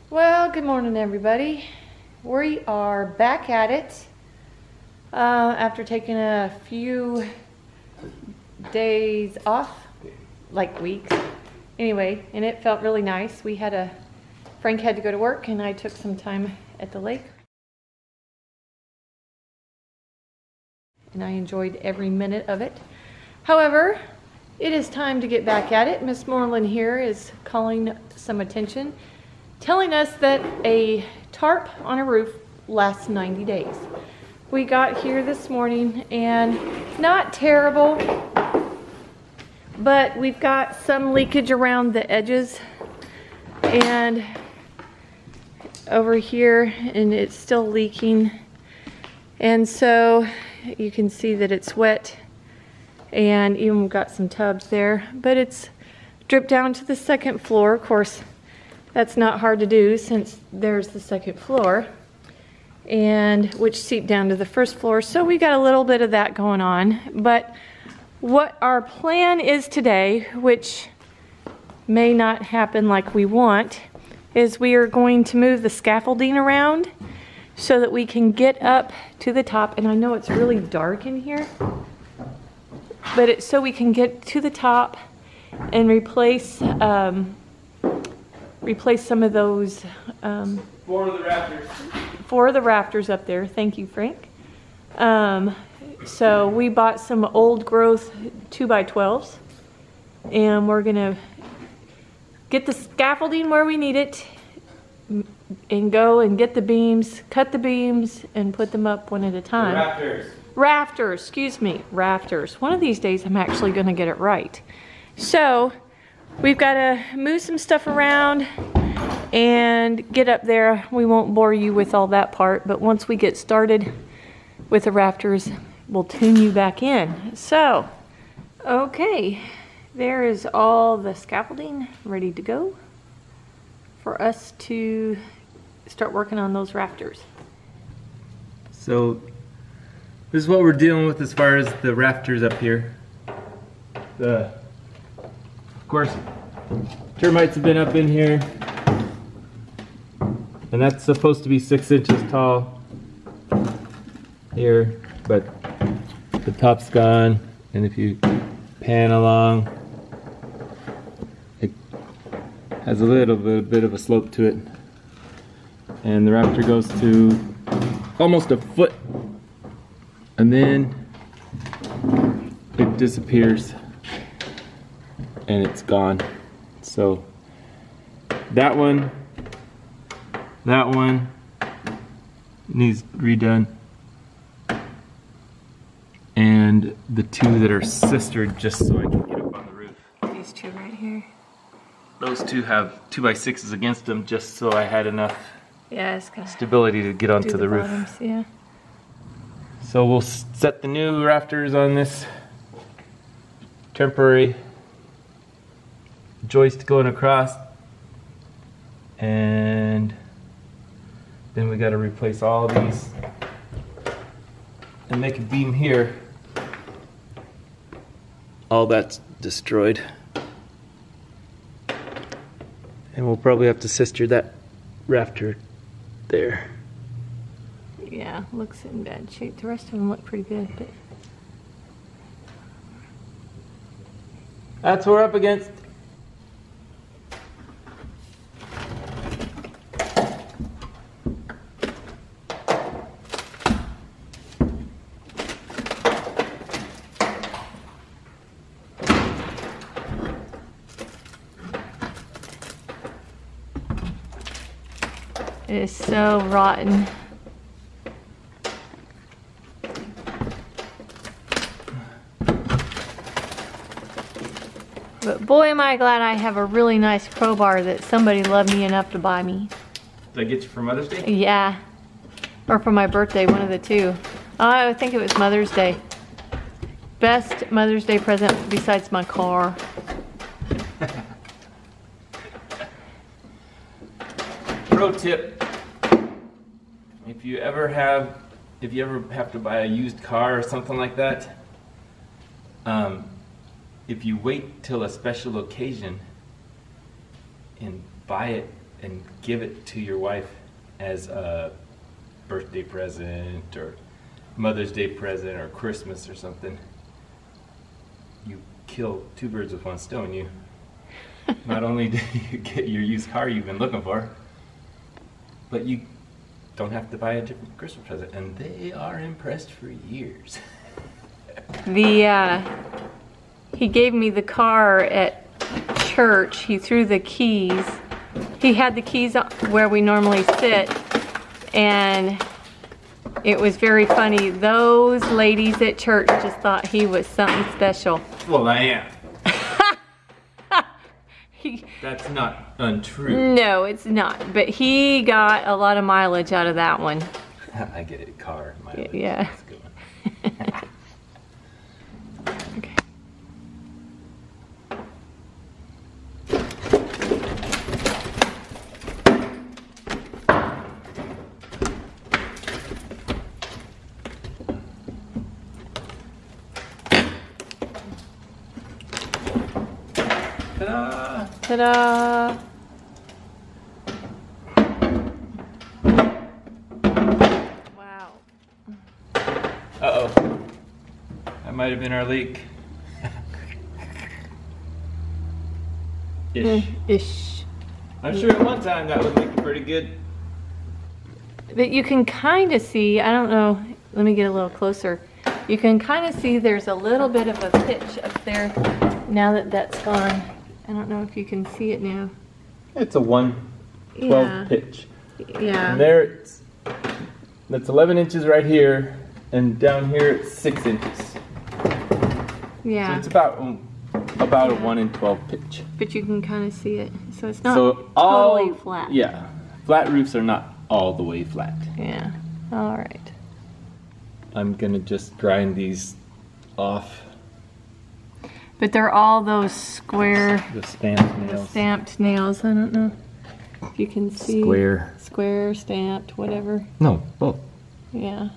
Well, good morning everybody. We are back at it after taking a few days off, like weeks. Anyway, and it felt really nice. Frank had to go to work and I took some time at the lake. And I enjoyed every minute of it. However, it is time to get back at it. Miss Mooreland here is calling some attention, telling us that a tarp on a roof lasts 90 days. We got here this morning and not terrible, but we've got some leakage around the edges and over here, and it's still leaking. And so you can see that it's wet, and even got some tubs there, but it's dripped down to the second floor. Of course, that's not hard to do since there's the second floor, and which seeped down to the first floor. So we got a little bit of that going on. But what our plan is today, which may not happen like we want, is we are going to move the scaffolding around so that we can get up to the top. And I know it's really dark in here, but it's so we can get to the top and replace some of those. 4 of the rafters. 4 of the rafters up there. Thank you, Frank. So we bought some old growth 2x12s, and we're gonna get the scaffolding where we need it and go and get the beams, cut the beams, and put them up one at a time. The rafters. Rafters, excuse me, rafters. One of these days I'm actually gonna get it right. So we've got to move some stuff around and get up there. We won't bore you with all that part, but once we get started with the rafters, we'll tune you back in. So, okay, there is all the scaffolding ready to go for us to start working on those rafters. So this is what we're dealing with as far as the rafters up here. Of course, termites have been up in here, and that's supposed to be 6 inches tall here, but the top's gone, and if you pan along, it has a little bit of a slope to it, and the rafter goes to almost a foot, and then it disappears and it's gone. So that one needs redone, and the 2 that are sistered, just so I can get up on the roof. These 2 right here. Those 2 have 2x6s against them, just so I had enough stability to get onto the roof. Bottoms, yeah. So we'll set the new rafters on this temporary joist going across, and then we got to replace all these and make a beam here. All that's destroyed, and we'll probably have to sister that rafter there. Yeah, looks in bad shape. The rest of them look pretty good, but that's what we're up against. it is so rotten. But boy, am I glad I have a really nice crowbar that somebody loved me enough to buy me. Did I get you for Mother's Day? Yeah, or for my birthday, one of the 2. I think it was Mother's Day. Best Mother's Day present besides my car. Pro tip: if you ever have to buy a used car or something like that, if you wait till a special occasion and buy it and give it to your wife as a birthday present or Mother's Day present or Christmas or something, you kill two birds with one stone. You not only do you get your used car you've been looking for, but you don't have to buy a different Christmas present, and they are impressed for years. He gave me the car at church. He threw the keys. He had the keys where we normally sit, and it was very funny. Those ladies at church just thought he was something special. Well, I am. That's not untrue. No, it's not. But he got a lot of mileage out of that one. I get it, car mileage. Yeah. That's a good one. Okay. Ta-da! Ta-da! Wow. Uh-oh. That might have been our leak. Ish. Ish. I'm sure at one time that was leaking pretty good. But you can kind of see, I don't know, let me get a little closer. You can kind of see there's a little bit of a pitch up there now that that's gone. I don't know if you can see it now. It's a 1/12 pitch. Yeah. And there that's 11 inches right here, and down here it's 6 inches. Yeah. So it's about a 1 in 12 pitch. But you can kind of see it. So it's not So totally flat. Yeah. Flat roofs are not all the way flat. Yeah. All right. I'm gonna just grind these off. But they're all those square, The stamped nails. stamped nails. I don't know if you can see. Square. Square, stamped, whatever. No, both. Yeah.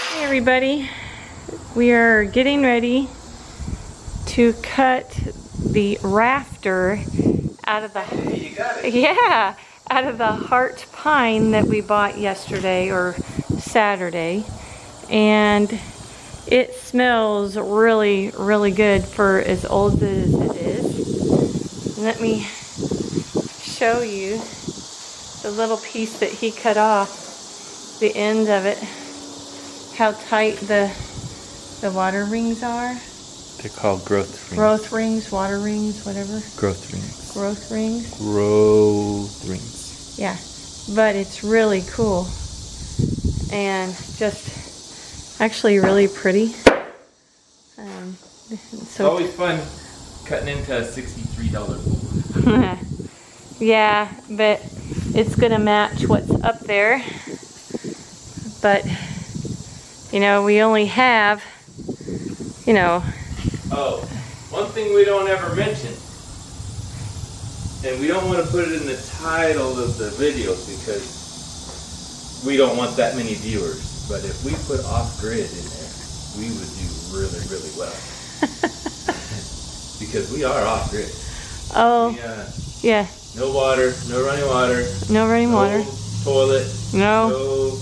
Hey everybody, we are getting ready to cut the rafter out of the out of the heart pine that we bought yesterday or Saturday, and it smells really good for as old as it is. Let me show you the little piece that he cut off, the end of it. How tight the water rings are. They're called growth rings. Growth rings, water rings, whatever. Growth rings. Growth rings. Growth rings. Yeah, but it's really cool and just actually really pretty. It's always fun cutting into a $63 bowl. Yeah, but it's gonna match what's up there. But you know, we only have, you know. Oh, one thing we don't ever mention, and we don't want to put it in the title of the video because we don't want that many viewers, but if we put off-grid in there, we would do really well. Because we are off-grid. Oh, yeah. No water, no running water. No running water. Toilet. No.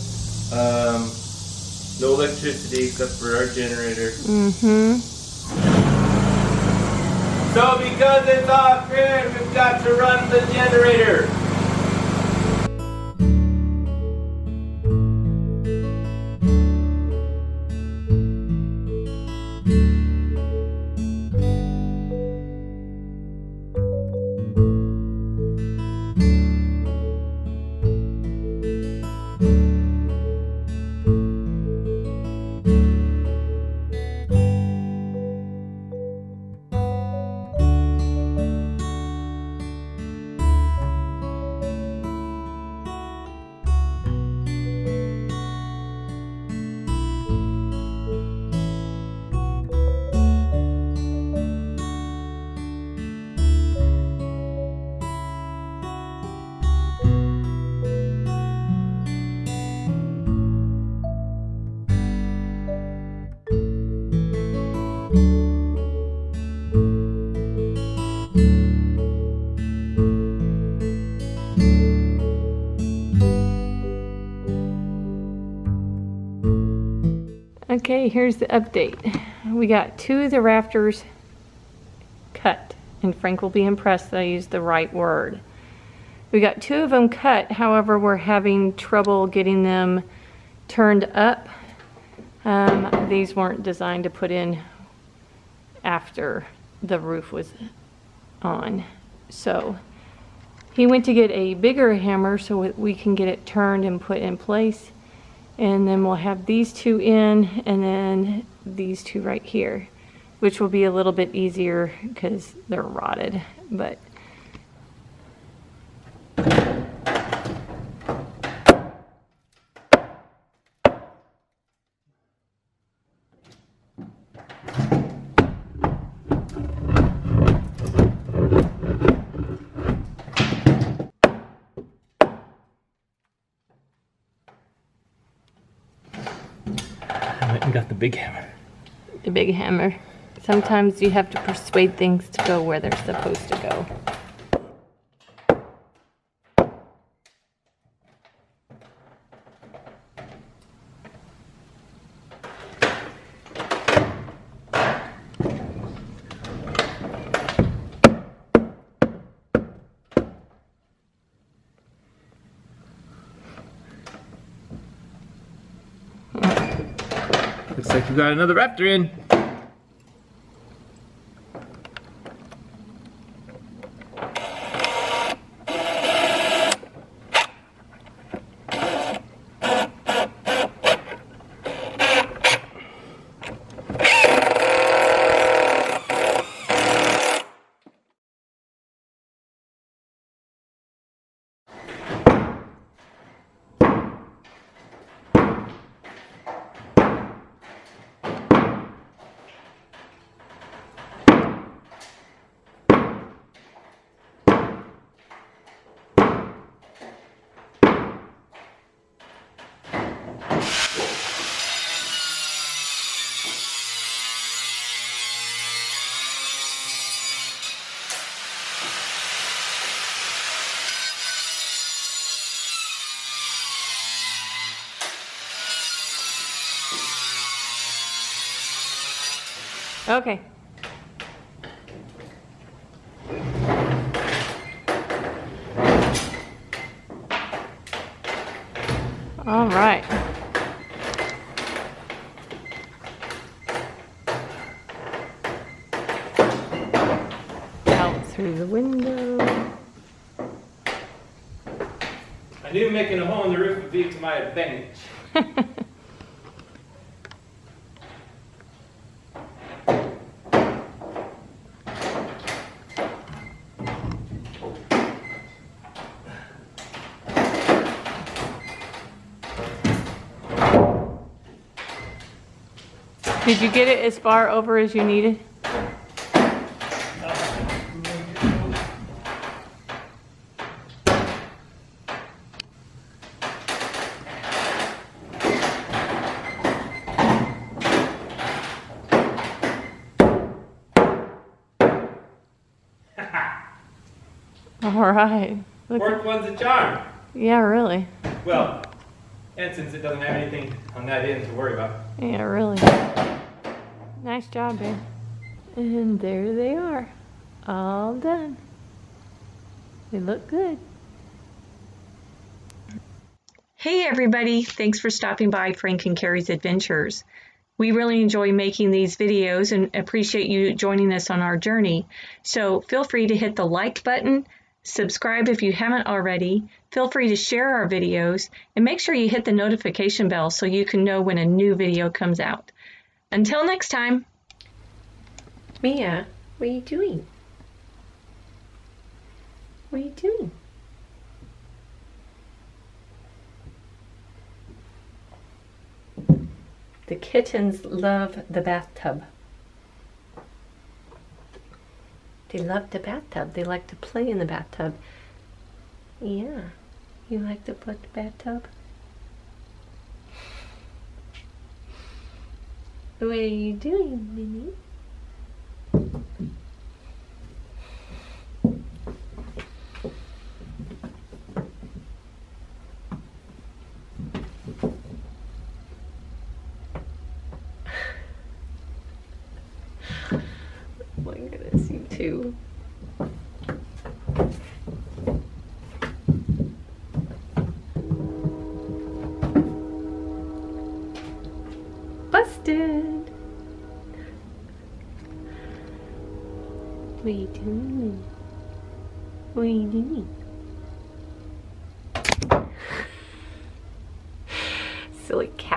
No electricity except for our generator. Mm-hmm. So because it's off-grid, we've got to run the generator. Okay, here's the update. We got 2 of the rafters cut, and Frank will be impressed that I used the right word. We got 2 of them cut, however, we're having trouble getting them turned up. These weren't designed to put in after the roof was on. So he went to get a bigger hammer so we can get it turned and put in place. And then we'll have these 2 in, and then these 2 right here, which will be a little bit easier because they're rotted. But I got the big hammer. the big hammer. Sometimes you have to persuade things to go where they're supposed to go. Looks like we got another rafter in. Okay. All right. Out through the window. I knew making a hole in the roof would be to my advantage. Did you get it as far over as you needed? All right. Fourth one's a charm. Yeah, really. Well, and since it doesn't have anything on that end to worry about. Yeah, really. Nice job, babe. And there they are. All done. They look good. Hey everybody, thanks for stopping by Frank and Carrie's Adventures. We really enjoy making these videos and appreciate you joining us on our journey. So feel free to hit the like button, subscribe if you haven't already, feel free to share our videos, and make sure you hit the notification bell so you can know when a new video comes out. Until next time. Mia, what are you doing? What are you doing? The kittens love the bathtub. They love the bathtub. They like to play in the bathtub. Yeah. You like to put the bathtub? What are you doing, Minnie? What are you doing? Silly cat.